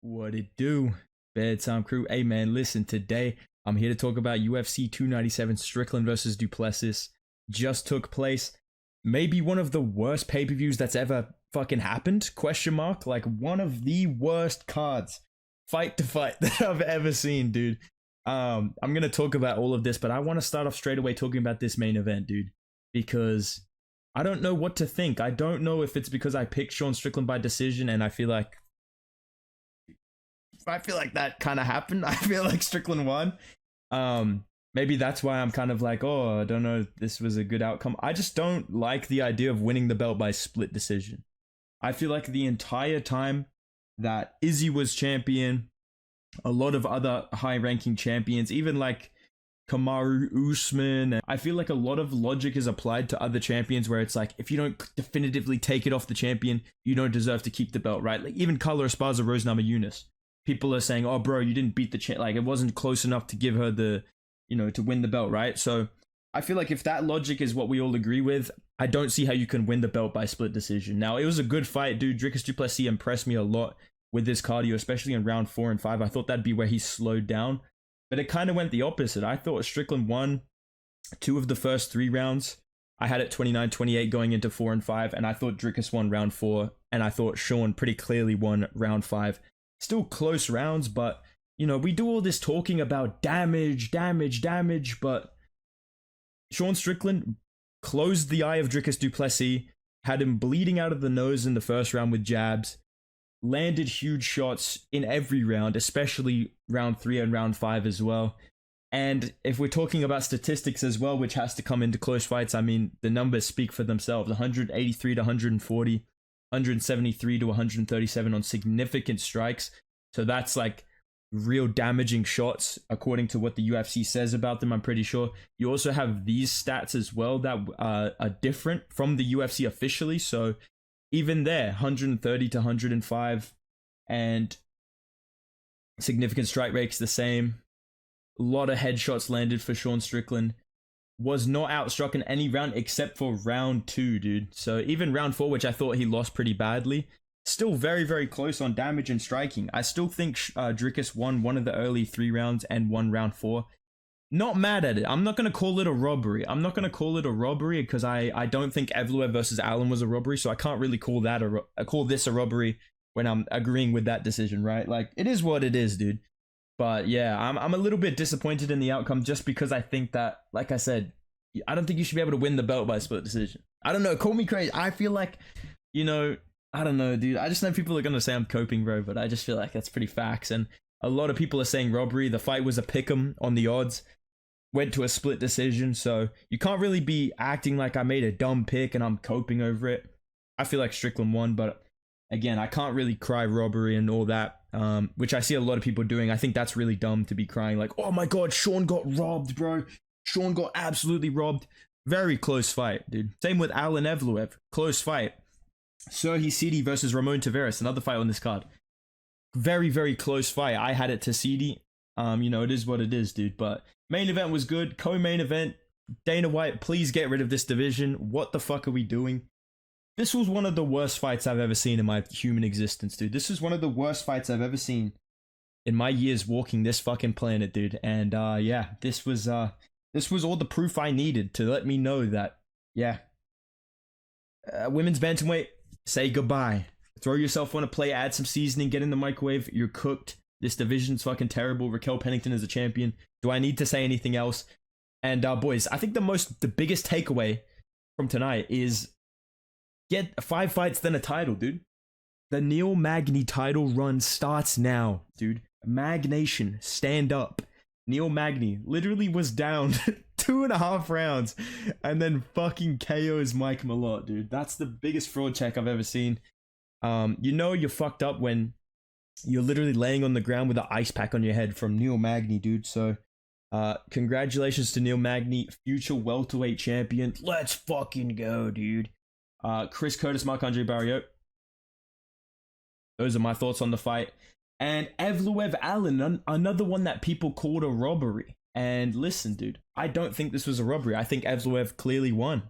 What it do? Bedtime crew. Hey man, listen, today I'm here to talk about UFC 297 Strickland versus Du Plessis. Just took place. Maybe one of the worst pay-per-views that's ever fucking happened? Question mark. Like one of the worst cards, fight to fight, that I've ever seen, dude. I'm gonna talk about all of this, but I want to start off straight away talking about this main event, dude, because I don't know what to think. I don't know if it's because I picked Sean Strickland by decision and I feel like that kind of happened. I feel like Strickland won. Maybe that's why I'm kind of like, oh, I don't know if this was a good outcome. I just don't like the idea of winning the belt by split decision. I feel like the entire time that Izzy was champion, a lot of other high-ranking champions, even like Kamaru Usman, I feel like a lot of logic is applied to other champions where it's like, if you don't definitively take it off the champion, you don't deserve to keep the belt, right? Like even Carla Esparza, Rose Namajunas. People are saying, oh, bro, you didn't beat the champ. Like, it wasn't close enough to give her the, to win the belt, right? So I feel like if that logic is what we all agree with, I don't see how you can win the belt by split decision. Now, it was a good fight, dude. Strickland Du Plessis impressed me a lot with his cardio, especially in round 4 and 5. I thought that'd be where he slowed down, but it kind of went the opposite. I thought Strickland won 2 of the first 3 rounds. I had it 29-28 going into 4 and 5, and I thought Drickus won round 4, and I thought Sean pretty clearly won round 5. Still close rounds, but, we do all this talking about damage, but Sean Strickland closed the eye of Strickland Du Plessis, had him bleeding out of the nose in the first round with jabs, landed huge shots in every round, especially round 3 and round 5 as well. And if we're talking about statistics as well, which has to come into close fights, I mean, the numbers speak for themselves. 183 to 140. 173 to 137 on significant strikes. So that's like real damaging shots according to what the UFC says about them, I'm pretty sure. You also have these stats as well that are different from the UFC officially. So even there, 130 to 105 and significant strike rates the same. A lot of headshots landed for Sean Strickland. Was not outstruck in any round except for round 2, dude. So even round 4, which I thought he lost pretty badly, still very, very close on damage and striking. I still think Drickus won one of the early 3 rounds and won round 4. Not mad at it. I'm not going to call it a robbery. Because I don't think Evloev versus Allen was a robbery, so I can't really call this a robbery when I'm agreeing with that decision, right? Like, it is what it is, dude. But yeah, I'm a little bit disappointed in the outcome just because I think that, like I said, I don't think you should be able to win the belt by split decision. I don't know, call me crazy. I feel like, I don't know, dude. I just know people are going to say I'm coping, bro, but I just feel like that's pretty facts. And a lot of people are saying robbery. The fight was a pick'em on the odds. Went to a split decision, so you can't really be acting like I made a dumb pick and I'm coping over it. I feel like Strickland won, but again, I can't really cry robbery and all that. Which I see a lot of people doing. I think that's really dumb to be crying like, oh my god, Sean got robbed, bro. Sean got absolutely robbed. Very close fight, dude. Same with Allen Evloev. Close fight. Serhiy Sidi versus Ramon Taveras, another fight on this card. Very, very close fight. I had it to Sidi. It is what it is, dude. But main event was good. Co-main event. Dana White, please get rid of this division. What the fuck are we doing? This was one of the worst fights I've ever seen in my human existence, dude. This is one of the worst fights I've ever seen in my years walking this fucking planet, dude. And yeah, this was all the proof I needed to let me know that, yeah, women's bantamweight, say goodbye. Throw yourself on a plate, add some seasoning, get in the microwave. You're cooked. This division's fucking terrible. Raquel Pennington is a champion. Do I need to say anything else? And boys, I think the biggest takeaway from tonight is, get 5 fights, then a title, dude. The Neil Magny title run starts now, dude. Magnation, stand up. Neil Magny literally was down 2.5 rounds and then fucking KOs Mike Malott, dude. That's the biggest fraud check I've ever seen. You're fucked up when you're literally laying on the ground with an ice pack on your head from Neil Magny, dude. So, congratulations to Neil Magny, future welterweight champion. Let's fucking go, dude. Chris Curtis, Marc-Andre Barriot. Those are my thoughts on the fight. And Evloev Allen, another one that people called a robbery. And listen, dude, I don't think this was a robbery. I think Evloev clearly won.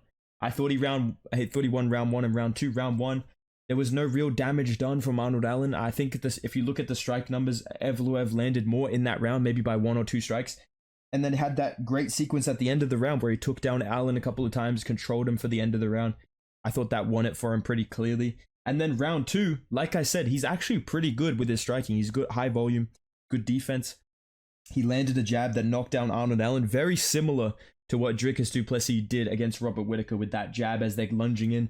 I thought he won round 1 and round 2. Round 1, There was no real damage done from Arnold Allen. I think this, if you look at the strike numbers, Evloev landed more in that round, maybe by 1 or 2 strikes. And then had that great sequence at the end of the round where he took down Allen a couple of times, controlled him for the end of the round. I thought that won it for him pretty clearly. And then round 2, like I said, he's actually pretty good with his striking. He's good, high volume, good defense. He landed a jab that knocked down Arnold Allen, very similar to what Strickland Du Plessis did against Robert Whittaker with that jab as they're lunging in.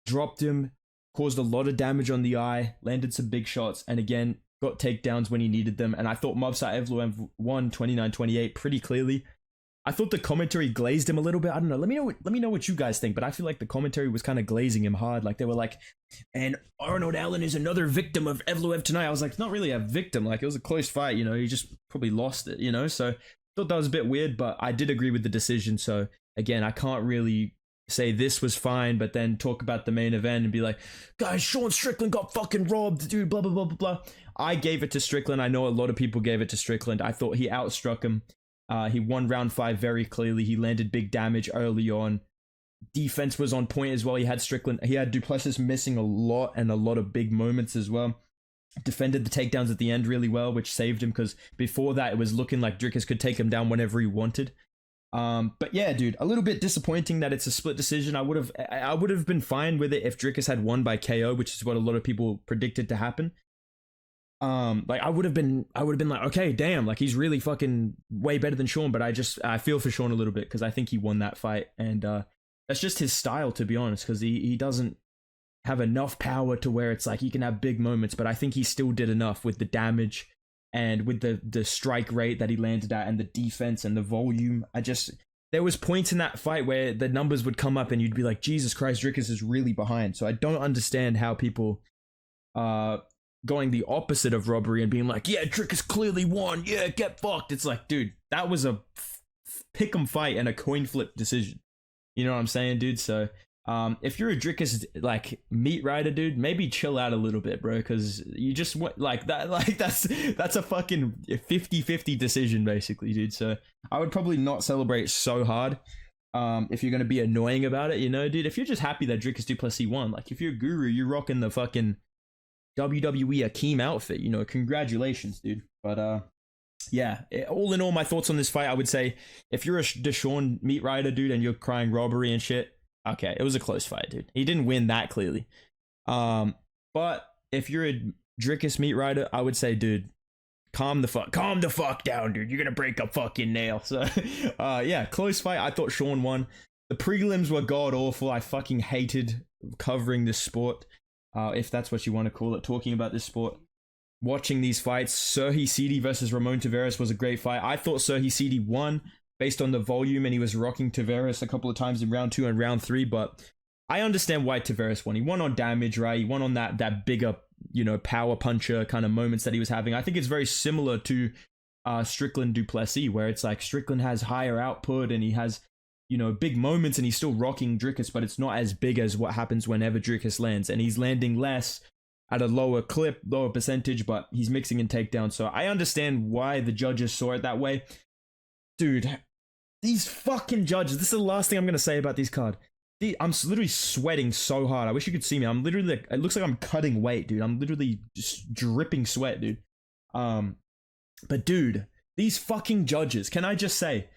Dropped him, caused a lot of damage on the eye, landed some big shots, and again, got takedowns when he needed them. And I thought Movsar Evloev won 29-28 pretty clearly. I thought the commentary glazed him a little bit. I don't know. Let me know what you guys think. But I feel like the commentary was kind of glazing him hard. Like they were like, and Arnold Allen is another victim of Evloev tonight. I was like, it's not really a victim. Like it was a close fight. You know, he just probably lost it. You know, so I thought that was a bit weird. But I did agree with the decision. So again, I can't really say this was fine, but then talk about the main event and be like, guys, Sean Strickland got fucking robbed, dude. Blah blah blah blah blah. I gave it to Strickland. I know a lot of people gave it to Strickland. I thought he outstruck him. He won round 5 very clearly. He landed big damage early on. Defense was on point as well. He had Strickland. He had Du Plessis missing a lot and a lot of big moments as well. Defended the takedowns at the end really well, which saved him because before that it was looking like Dricus could take him down whenever he wanted. But yeah, dude, a little bit disappointing that it's a split decision. I would have been fine with it if Dricus had won by KO, which is what a lot of people predicted to happen. Like I would have been like, okay, damn, like he's really fucking way better than Sean, but I feel for Sean a little bit because I think he won that fight, and that's just his style, to be honest, because he doesn't have enough power to where it's like he can have big moments, but I think he still did enough with the damage and with the strike rate that he landed at and the defense and the volume. There was points in that fight where the numbers would come up and you'd be like, Jesus Christ, Dricus is really behind. So I don't understand how people going the opposite of Robbery and being like, yeah, Dricus clearly won, yeah, get fucked. It's like, dude, that was a pick'em fight and a coin flip decision. You know what I'm saying, dude? So if you're a Dricus like meat rider, dude, maybe chill out a little bit, bro, because you just want like that, like that's a fucking 50-50 decision basically, dude. So I would probably not celebrate so hard if you're gonna be annoying about it, you know, dude. If you're just happy that Strickland Du Plessis won, like if you're Guru, you're rocking the fucking WWE Akeem outfit, you know, congratulations, dude. But yeah, all in all, my thoughts on this fight, I would say if you're a Deshaun meat rider, dude, and you're crying Robbery and shit, okay, it was a close fight, dude. He didn't win that clearly. But if you're a Dricus meat rider, I would say, dude, calm the fuck down, dude. You're gonna break a fucking nail. So yeah, close fight. I thought Sean won. The prelims were god awful. I fucking hated covering this sport. If that's what you want to call it, talking about this sport. Watching these fights, Serhi Sidi versus Ramon Taveras was a great fight. I thought Serhi Sidi won based on the volume, and he was rocking Taveras a couple of times in round 2 and round 3, but I understand why Taveras won. He won on damage, right? He won on that bigger, you know, power puncher kind of moments that he was having. I think it's very similar to Strickland Du Plessis, where it's like Strickland has higher output and he has, you know, big moments and he's still rocking Dricus, but it's not as big as what happens whenever Dricus lands, and he's landing less at a lower clip, lower percentage, but he's mixing in takedowns. So I understand why the judges saw it that way. Dude, these fucking judges, this is the last thing I'm going to say about these cards. I'm literally sweating so hard. I wish you could see me. I'm literally like, it looks like I'm cutting weight, dude. I'm literally just dripping sweat, dude. But dude, these fucking judges, can I just say,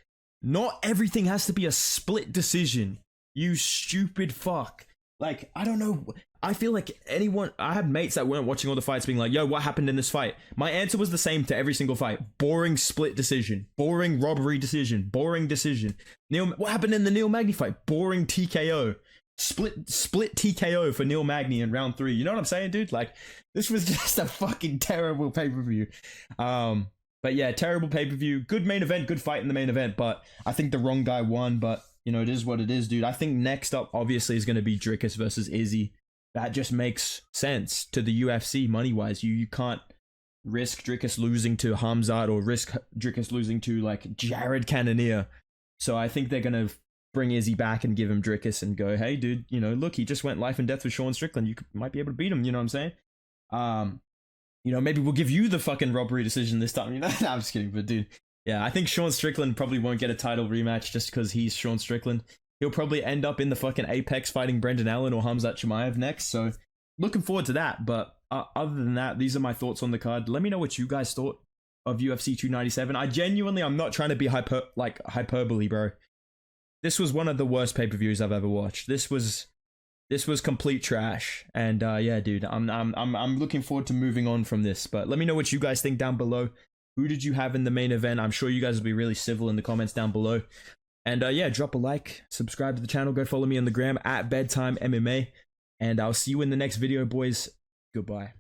not everything has to be a split decision. You stupid fuck. Like, I don't know. I feel like I had mates that weren't watching all the fights being like, yo, what happened in this fight? My answer was the same to every single fight. Boring split decision. Boring robbery decision. Boring decision. What happened in the Neil Magny fight? Boring TKO. Split TKO for Neil Magny in round 3. You know what I'm saying, dude? Like, this was just a fucking terrible pay-per-view. But yeah, terrible pay-per-view. Good main event, good fight in the main event, but I think the wrong guy won, but you know, it is what it is, dude. I think next up, obviously, is going to be Dricus versus Izzy. That just makes sense to the UFC money-wise. You can't risk Dricus losing to Hamzat or risk Dricus losing to, like, Jared Cannonier. So I think they're going to bring Izzy back and give him Dricus and go, hey, dude, you know, look, he just went life and death with Sean Strickland. You might be able to beat him, you know what I'm saying? You know, maybe we'll give you the fucking robbery decision this time, you know? Nah, I'm just kidding, but dude, yeah, I think Sean Strickland probably won't get a title rematch just because he's Sean Strickland. He'll probably end up in the fucking Apex fighting Brendan Allen or Hamzat Chimaev next, so looking forward to that. But other than that, these are my thoughts on the card. Let me know what you guys thought of UFC 297. I'm not trying to be hyperbole, bro. This was one of the worst pay-per-views I've ever watched. This was complete trash. And yeah, dude, I'm looking forward to moving on from this. But let me know what you guys think down below. Who did you have in the main event? I'm sure you guys will be really civil in the comments down below. And yeah, drop a like, subscribe to the channel, go follow me on the gram at Bedtime MMA. And I'll see you in the next video, boys. Goodbye.